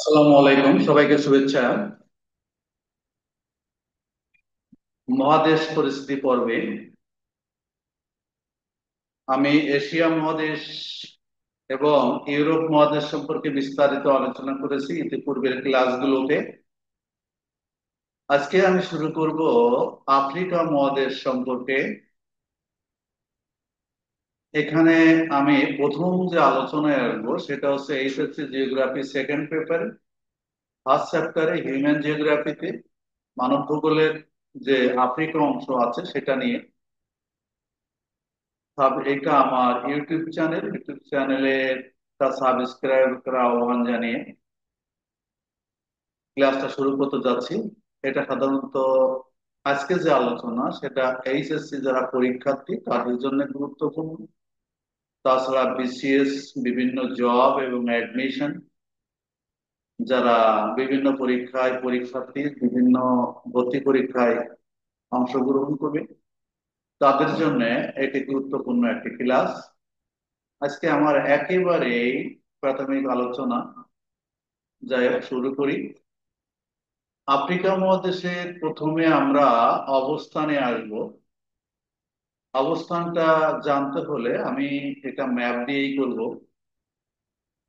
আসসালামু আলাইকুম, সবাইকে শুভেচ্ছা। মহাদেশ পরিস্থিতি পর্বে আমি এশিয়া মহাদেশ এবং ইউরোপ মহাদেশ সম্পর্কে বিস্তারিত আলোচনা করেছি ইতিপূর্বের ক্লাসগুলোতে। আজকে আমি শুরু করব আফ্রিকা মহাদেশ সম্পর্কে। এখানে আমি প্রথম যে আলোচনায় আসবো সেটা হচ্ছে HSC geography second paper first চ্যাপ্টারে হিউম্যান জিওগ্রাফিতে মানব ভূগোলের যে আফ্রিকা অংশ আছে সেটা নিয়ে। এটা আমার ইউটিউব চ্যানেলে তা সাবস্ক্রাইব করা আহ্বান জানিয়ে ক্লাসটা শুরু করতে যাচ্ছি। এটা সাধারণত আজকে যে আলোচনা সেটা এইচএসসি যারা পরীক্ষার্থী তাদের জন্য গুরুত্বপূর্ণ। তাছাড়া বিসিএস, বিভিন্ন জব এবং অ্যাডমিশন, যারা বিভিন্ন পরীক্ষার্থী বিভিন্ন ভর্তি পরীক্ষায় অংশগ্রহণ করবে তাদের জন্য এটি গুরুত্বপূর্ণ একটি ক্লাস। আজকে আমার একেবারে প্রাথমিক আলোচনা, যাই হোক শুরু করি। আফ্রিকা মহাদেশের প্রথমে আমরা অবস্থানে আসব। অবস্থানটা জানতে হলে আমি এটা ম্যাপ দিয়েই করব।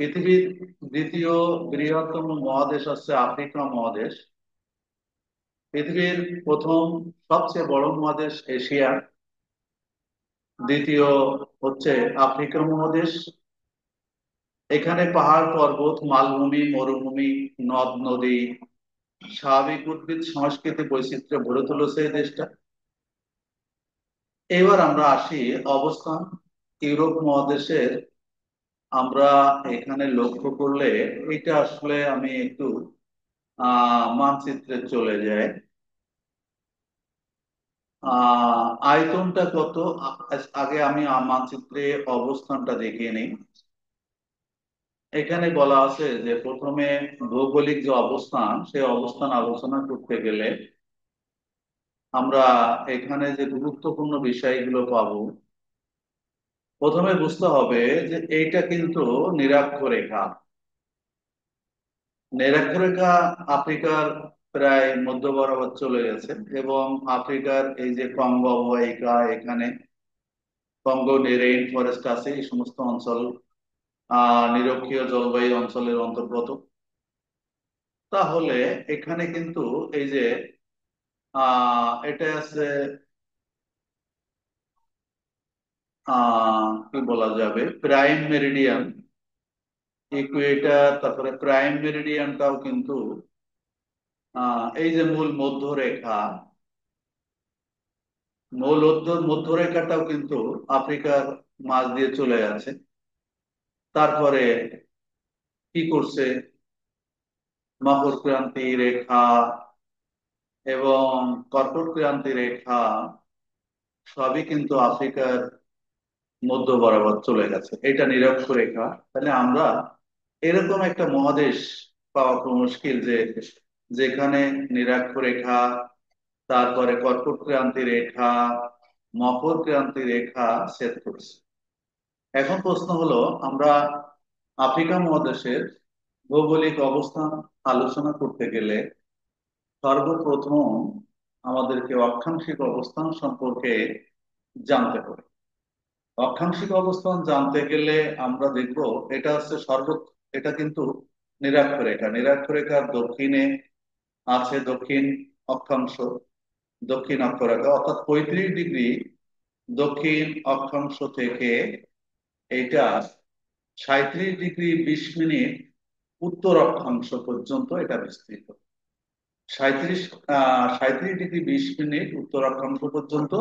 পৃথিবীর দ্বিতীয় বৃহত্তম মহাদেশ হচ্ছে আফ্রিকা মহাদেশ। পৃথিবীর প্রথম সবচেয়ে বড় মহাদেশ এশিয়া। দ্বিতীয় হচ্ছে আফ্রিকা মহাদেশ। এখানে পাহাড় পর্বত, মালভূমি, মরুভূমি, নদ নদী, স্বাভাবিক উদ্ভিদ, সংস্কৃতি, বৈচিত্র্য গড়ে তুলেছে এই দেশটা। এবার আমরা আসি অবস্থান ইউরোপ মহাদেশের। আমরা এখানে লক্ষ্য করলে এটা আসলে আমি একটু মানচিত্রে চলে যাই। আয়তনটা কত, আগে আমি মানচিত্রে অবস্থানটা দেখিয়ে নিই। এখানে বলা আছে যে প্রথমে ভৌগোলিক যে অবস্থান সেই অবস্থান আলোচনা করতে গেলে আমরা এখানে যে গুরুত্বপূর্ণ বিষয়গুলো পাবো। প্রথমে বুঝতে হবে যে এইটা কিন্তু নিরক্ষরেখা। নিরক্ষরেখা আফ্রিকার প্রায় মধ্য বরাবর চলে গেছে এবং আফ্রিকার এই যে কঙ্গো অববাহিকা, এখানে কঙ্গো রেইন ফরেস্ট আছে, এই সমস্ত অঞ্চল নিরক্ষীয় জলবায়ু অঞ্চলের অন্তর্গত। তাহলে এখানে কিন্তু এই যে এটা আছে কি বলা যাবে, প্রাইম মেরিডিয়ান, ইকুয়েটার, তারপরে প্রাইম মেরিডিয়ানটাও কিন্তু এই যে মূল মধ্যরেখা, মধ্যরেখাটাও কিন্তু আফ্রিকার মাঝ দিয়ে চলে গেছে। তারপরে কি করছে, মকর ক্রান্তি রেখা এবং কর্কট ক্রান্তি রেখা সবই কিন্তু আফ্রিকার মধ্য বরাবর চলে গেছে। এটা নিরক্ষরেখা। তাহলে আমরা এরকম একটা মহাদেশ পাওয়া খুব মুশকিল যে যেখানে নিরক্ষরেখা, তারপরে কর্কট ক্রান্তি রেখা, মকর ক্রান্তি রেখা ছেদ করছে। এখন প্রশ্ন হলো, আমরা আফ্রিকা মহাদেশের ভৌগোলিক অবস্থান আলোচনা করতে গেলে সর্বপ্রথম আমাদেরকে অক্ষাংশিক অবস্থান সম্পর্কে জানতে হবে। অক্ষাংশিক অবস্থান জানতে গেলে আমরা দেখব এটা হচ্ছে এটা কিন্তু নিরক্ষরেখা। নিরক্ষরেখার দক্ষিণে আছে দক্ষিণ অক্ষাংশ, দক্ষিণ অক্ষরেখা অর্থাৎ 35 ডিগ্রি দক্ষিণ অক্ষাংশ থেকে এটা 37 ডিগ্রি 20 মিনিট উত্তর অক্ষাংশ পর্যন্ত এটা বিস্তৃত। 37 ডিগ্রি 20 মিনিট উত্তর অক্ষাংশ পর্যন্ত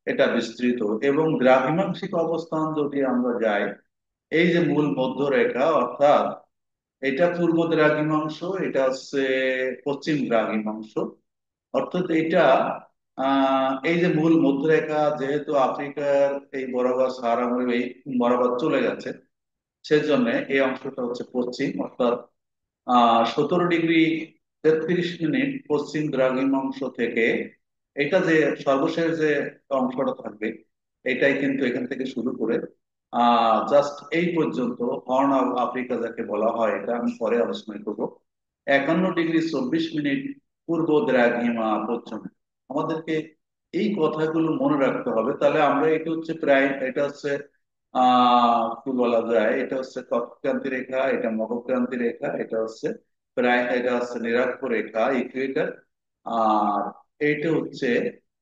এটা বিস্তৃত। এবং দ্রাঘিমাংশিক অবস্থান যদি আমরা যাই, এই যে মূল মধ্যরেখা অর্থাৎ এটা পূর্ব দ্রাঘিমাংশ, এটা হচ্ছে পশ্চিম দ্রাঘিমাংশ। অর্থাৎ এটা এই যে মূল মধ্যরেখা যেহেতু আফ্রিকার এই বরাবর সাহারা মরুভূমি এই বরাবর চলে গেছে, সেজন্য এই অংশটা হচ্ছে পশ্চিম, অর্থাৎ 17 ডিগ্রি 33 মিনিট পশ্চিম দ্রাঘিমাংশ থেকে এটা যে সর্বশেষ যে অংশটা থাকবে এটাই কিন্তু এখান থেকে শুরু করে জাস্ট এই পর্যন্ত হর্ন অফ আফ্রিকা যাকে বলা হয়, এটা আমি পরে আলোচনা করব। 51 ডিগ্রি 24 মিনিট পূর্ব দ্রাঘিমা পশ্চিম। আমাদেরকে এই কথাগুলো মনে রাখতে হবে। তাহলে আমরা এটা হচ্ছে প্রায়, এটা হচ্ছে কি বলা যায়, এটা হচ্ছে কক্ষক্রান্তি রেখা, এটা মকরক্রান্তি রেখা, এটা হচ্ছে প্রায়, এটা হচ্ছে নিরক্ষ রেখা ইকুয়েটর, আর এইটা হচ্ছে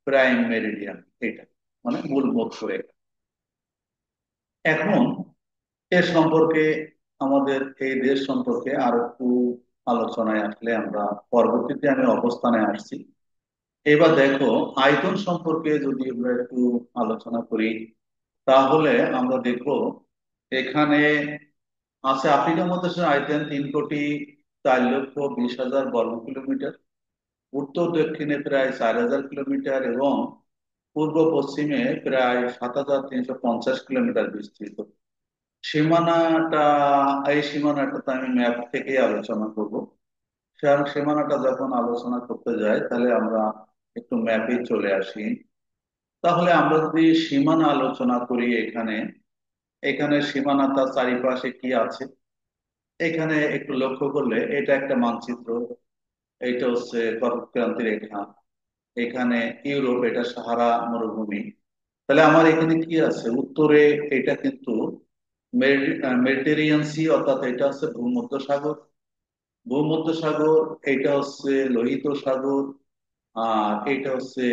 প্রাইম মেরিডিয়ান, এটা মানে মূল মধ্য রেখা। এখন এর সম্পর্কে, আমাদের এই দেশ সম্পর্কে আরো একটু আলোচনায় আসলে আমরা পরবর্তীতে আমি অবস্থানে আসছি। এবার দেখো, আয়তন সম্পর্কে যদি আমরা একটু আলোচনা করি, তাহলে আমরা দেখব এখানে আছে আফ্রিকা মহাদেশের আয়তন 3,04,20,000 বর্গ কিলোমিটার, উত্তর দক্ষিণে প্রায় 4,000 কিলোমিটার এবং পূর্ব পশ্চিমে প্রায় 7,350 কিলোমিটার বিস্তৃত। সীমানাটা, এই সীমানাটা তো আমি ম্যাপ থেকেই আলোচনা করব। সীমানাটা যখন আলোচনা করতে যাই তাহলে আমরা একটু ম্যাপে চলে আসি। তাহলে আমরা যদি সীমানা আলোচনা করি, এখানে এখানে সীমানা তার চারিপাশে কি আছে, এখানে একটু লক্ষ্য করলে এটা একটা মানচিত্র। এইটা হচ্ছে কর্কটক্রান্তি রেখা, এখানে ইউরোপ, এটা সাহারা মরুভূমি। তাহলে আমার এখানে কি আছে উত্তরে, এটা কিন্তু মেডিটেরিয়ান সি, অর্থাৎ এটা হচ্ছে ভূমধ্যসাগর। ভূমধ্যসাগর, এটা হচ্ছে লোহিত সাগর, আর এটা হচ্ছে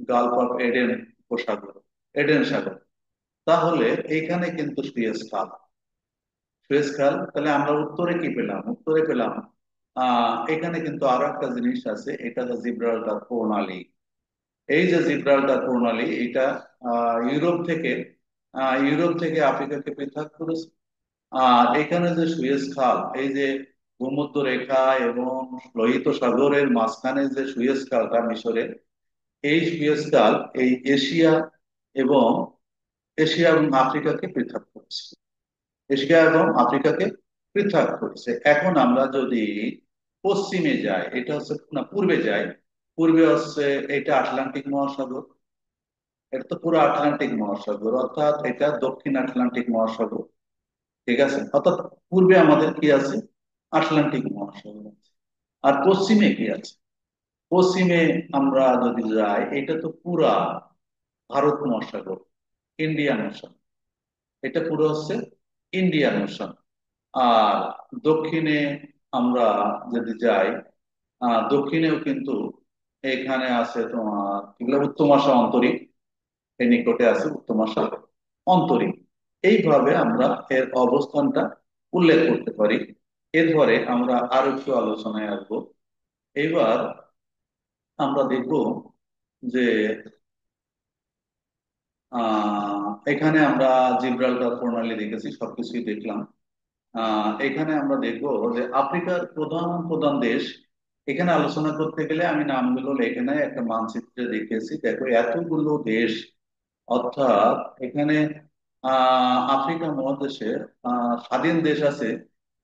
গালফ অফ এডেন উপসাগর, এডেন সাগর। তাহলে এখানে কিন্তু সুয়েজ খাল, সুয়েজ খাল। তাহলে আমরা উত্তরে কি পেলাম, উত্তরে পেলাম এখানে কিন্তু আরো একটা জিনিস আছে, এটা হচ্ছে জিব্রাল্টার প্রণালী। এই যে জিব্রাল্টার প্রণালী, এটা ইউরোপ থেকে আফ্রিকাকে পৃথক করেছে। আর এখানে যে সুয়েজ খাল, এই যে ভূমধ্য রেখা এবং লোহিত সাগরের মাঝখানে যে সুয়েজ খালটা মিশরের, এই সুয়েজ খাল এই এবং এশিয়া এবং আফ্রিকাকে পৃথক করেছে। এশিয়া এবং আফ্রিকাকে পৃথক করেছে। এখন আমরা যদি পশ্চিমে যাই, এটা হচ্ছে না পূর্বে যাই, পূর্বে হচ্ছে এটা আটলান্টিক মহাসাগর। এটা তো পুরো আটলান্টিক মহাসাগর, অর্থাৎ এটা দক্ষিণ আটলান্টিক মহাসাগর। ঠিক আছে, অর্থাৎ পূর্বে আমাদের কি আছে, আটলান্টিক মহাসাগর আছে। আর পশ্চিমে কি আছে, পশ্চিমে আমরা যদি যাই, এটা তো পুরা ভারত মহাসাগর, ইন্ডিয়ান ওশান। এটা পুরো হচ্ছে ইন্ডিয়ান ওশান। আর দক্ষিণে আমরা যদি যাই, দক্ষিণেও কিন্তু এখানে আছে তোমার এগুলো উত্তমাশা অন্তরীপ, এই নিকটে আছে উত্তমাশা অন্তরীপ। এইভাবে আমরা এর অবস্থানটা উল্লেখ করতে পারি। এরপরে আমরা আরো একটু আলোচনায় আসবো। এবার আমরা দেখব যে এখানে আমরা জিব্রাল্টার প্রণালী দেখেছি, সবকিছুই দেখলাম। এখানে আমরা দেখবো যে আফ্রিকার প্রধান প্রধান দেশ, এখানে আলোচনা করতে গেলে আমি নামগুলো লেখে নাই, একটা মানচিত্রে দেখেছি। দেখো এতগুলো দেশ, অর্থাৎ এখানে আফ্রিকা মহাদেশে স্বাধীন দেশ আছে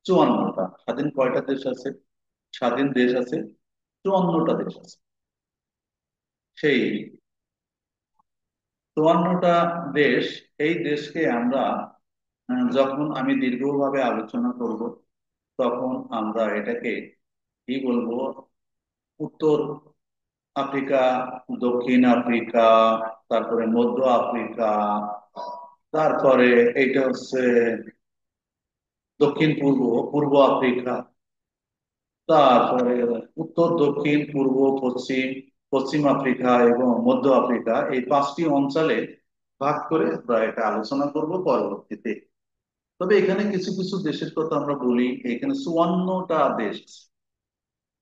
54টা। স্বাধীন কয়টা দেশ আছে, স্বাধীন দেশ আছে 54টা দেশ আছে। সেই 54টা দেশ, এই দেশকে আমরা যখন আমি দীর্ঘভাবে আলোচনা করব, তখন আমরা এটাকে কি বলবো, উত্তর আফ্রিকা, দক্ষিণ আফ্রিকা, তারপরে মধ্য আফ্রিকা, তারপরে এইটা হচ্ছে দক্ষিণ পূর্ব, পূর্ব আফ্রিকা, তারপরে উত্তর দক্ষিণ পূর্ব পশ্চিম, পশ্চিম আফ্রিকা এবং মধ্য আফ্রিকা, এই 5টি অঞ্চলে ভাগ করে আমরা এটা আলোচনা করব পরবর্তীতে। তবে এখানে কিছু কিছু দেশের কথা আমরা বলি, এখানে 54টা দেশ আছে।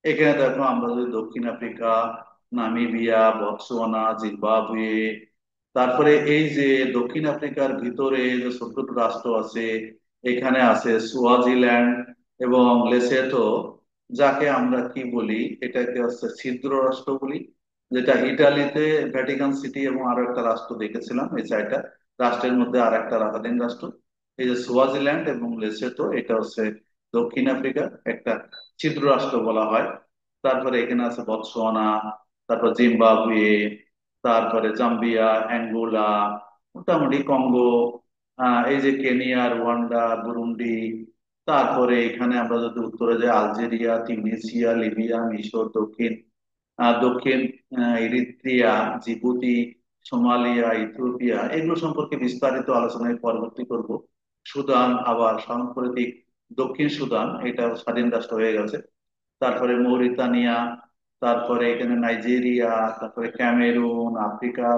এখানে দেখো, আমরা যদি দক্ষিণ আফ্রিকা, নামিবিয়া, বতসোয়ানা, জিম্বাবুয়ে, তারপরে এই যে দক্ষিণ আফ্রিকার ভিতরে যে ছোট ছোট রাষ্ট্র আছে, এখানে আছে সুয়াজিল্যান্ড এবং লেসোথো, যাকে আমরা কি বলি, এটাকে হচ্ছে ছিদ্র রাষ্ট্র বলি, যেটা ইটালিতে ভ্যাটিকান সিটি এবং আরো একটা রাষ্ট্র দেখেছিলাম, এই চারটা রাষ্ট্রের মধ্যে আর একটা স্বাধীন রাষ্ট্র। এই যে সুয়াজিল্যান্ড এবং লেসোথো, এটা হচ্ছে দক্ষিণ আফ্রিকার একটা ছিদ্র রাষ্ট্র বলা হয়। তারপরে এখানে আছে বতসোয়ানা, তারপর জিম্বাবুয়ে, তারপরে জাম্বিয়া, অ্যাঙ্গোলা, মোটামুটি কঙ্গো, এই যে কেনিয়া, রুয়ান্ডা, বুরুন্ডি, তারপরে এখানে আমরা যদি উত্তরে যাই, আলজেরিয়া, তিউনিসিয়া, লিবিয়া, মিশর, দক্ষিণ ইরিত্রিয়া, জিবুতি, সোমালিয়া, ইথিওপিয়া, এগুলো সম্পর্কে বিস্তারিত আলোচনায় পরবর্তী করব। সুদান, আবার সাম্প্রতিক দক্ষিণ সুদান, এটা স্বাধীন রাষ্ট্র হয়ে গেছে। তারপরে মৌরিতানিয়া, তারপরে এখানে নাইজেরিয়া, তারপরে ক্যামেরুন, আফ্রিকা,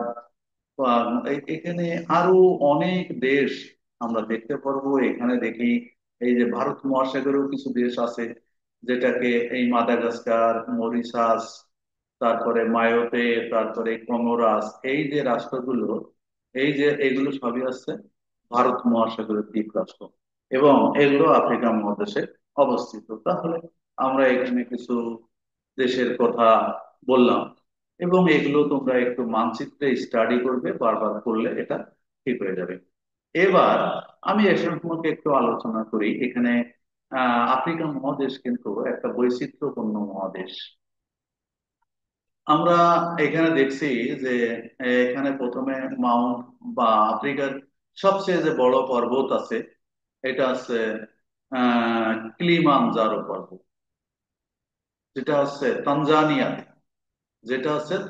এখানে আরো অনেক দেশ আমরা দেখতে পারবো। এখানে দেখি এই যে ভারত মহাসাগরেও কিছু দেশ আছে, যেটাকে এই মাদাগাস্কার, মরিশাস, তারপরে মায়োতে, তারপরে কমোরাস, এই যে রাষ্ট্রগুলো, এই যে এগুলো সবই আছে ভারত মহাসাগরের দ্বীপ রাষ্ট্র, এবং এগুলো আফ্রিকা মহাদেশে অবস্থিত। তাহলে আমরা এখানে কিছু দেশের কথা বললাম, এবং এগুলো তোমরা একটু মানচিত্রে স্টাডি করবে, বারবার করলে এটা ঠিক হয়ে যাবে। এবার আমি এ সম্পর্কে একটু আলোচনা করি। এখানে আফ্রিকা মহাদেশ কিন্তু একটা বৈচিত্র্যপূর্ণ মহাদেশ। আমরা এখানে দেখছি যে এখানে প্রথমে মাউন্ট, বা আফ্রিকার সবচেয়ে যে বড় পর্বত আছে, এটা আছে কিলিমানজারো পর্বত, যেটা হচ্ছে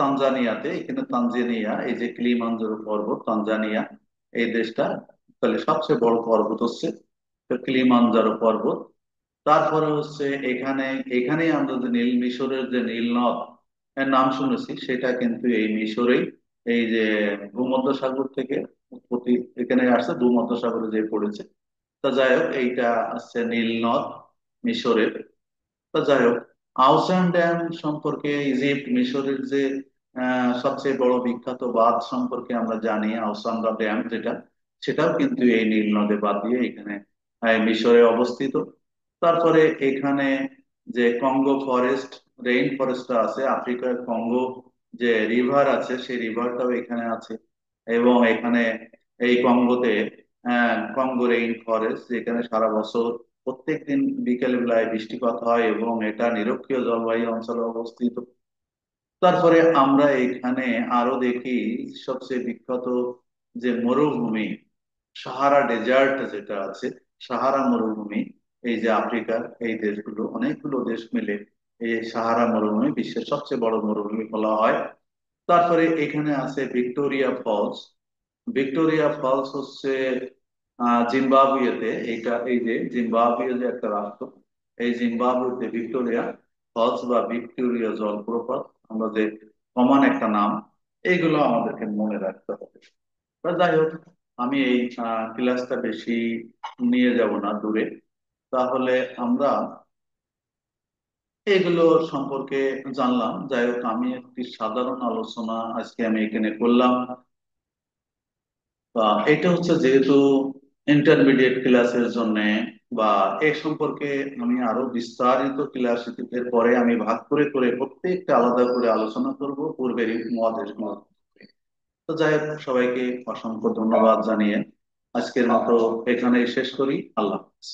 তানজানিয়াতে। এখানে তানজানিয়া, এই যে কিলিমানজারো পর্বত, তানজানিয়া এই দেশটা, তাহলে সবচেয়ে বড় পর্বত হচ্ছে কিলিমানজারো পর্বত। তারপরে হচ্ছে এখানে, এখানেই আমরা যে মিশরের যে নীল নদ এর নাম শুনেছি, সেটা কিন্তু এই মিশরেই, এই যে ভূমধ্যসাগর থেকে উৎপত্তি, এখানে আসছে, ভূমধ্যসাগরে যে পড়েছে। তা যাই হোক, এইটা আসছে নীল নদ মিশরের। তো যাই হোক, আউসান ড্যাম সম্পর্কে, ইজিপ্ট মিশরের যে সবচেয়ে বড় বিখ্যাত বাঁধ সম্পর্কে আমরা জানি, আউসান ড্যাম যেটা, সেটাও কিন্তু এই নীল নদে বাদ দিয়ে এখানে মিশরে অবস্থিত। তারপরে এখানে যে কঙ্গো ফরেস্ট, রেইন ফরেস্টটা আছে, আফ্রিকার কঙ্গো যে রিভার আছে, সেই রিভারটাও এখানে আছে। এবং এখানে এই কঙ্গোতে কঙ্গো রেইন ফরেস্ট, যেখানে সারা বছর প্রত্যেকদিন বিকেল বেলায় বৃষ্টিপাত হয়, এবং এটা নিরক্ষীয় জলবায়ু অঞ্চলে অবস্থিত। তারপরে আমরা এখানে আরো দেখি সবচেয়ে বিখ্যাত যে মরুভূমি, সাহারা ডেজার্ট যেটা আছে, সাহারা মরুভূমি, এই যে আফ্রিকার এই দেশগুলো, অনেকগুলো দেশ মিলে এই সাহারা মরুভূমি বিশ্বের সবচেয়ে বড় মরুভূমি বলা হয়। তারপরে এখানে আছে ভিক্টোরিয়া ফলস। ভিক্টোরিয়া ফলস হচ্ছে জিম্বাবুয়েতে, এইটা এই যে জিম্বাবুয়ে যে একটা রাষ্ট্র, এই জিম্বাবুয়েতে ভিক্টোরিয়া ফলস বা ভিক্টোরিয়া জলপ্রপাত, আমরা যে কমন একটা নাম, এইগুলো আমাদেরকে মনে রাখতে হবে। তা যাই হোক, আমি এই ক্লাসটা বেশি নিয়ে যাব না দূরে। তাহলে আমরা এগুলো সম্পর্কে জানলাম। যাই হোক, আমি একটি সাধারণ আলোচনা আজকে আমি এখানে করলাম। বা এটা হচ্ছে যেহেতু ইন্টারমিডিয়েট ক্লাসের জন্য, বা এ সম্পর্কে আমি আরো বিস্তারিত ক্লাস এর পরে আমি ভাগ করে করে প্রত্যেকটা আলাদা করে আলোচনা করব পূর্বের মহাদেশ মত। তো যাই হোক, সবাইকে অসংখ্য ধন্যবাদ জানিয়ে আজকের মতো এখানেই শেষ করি। আল্লাহ হাফেজ।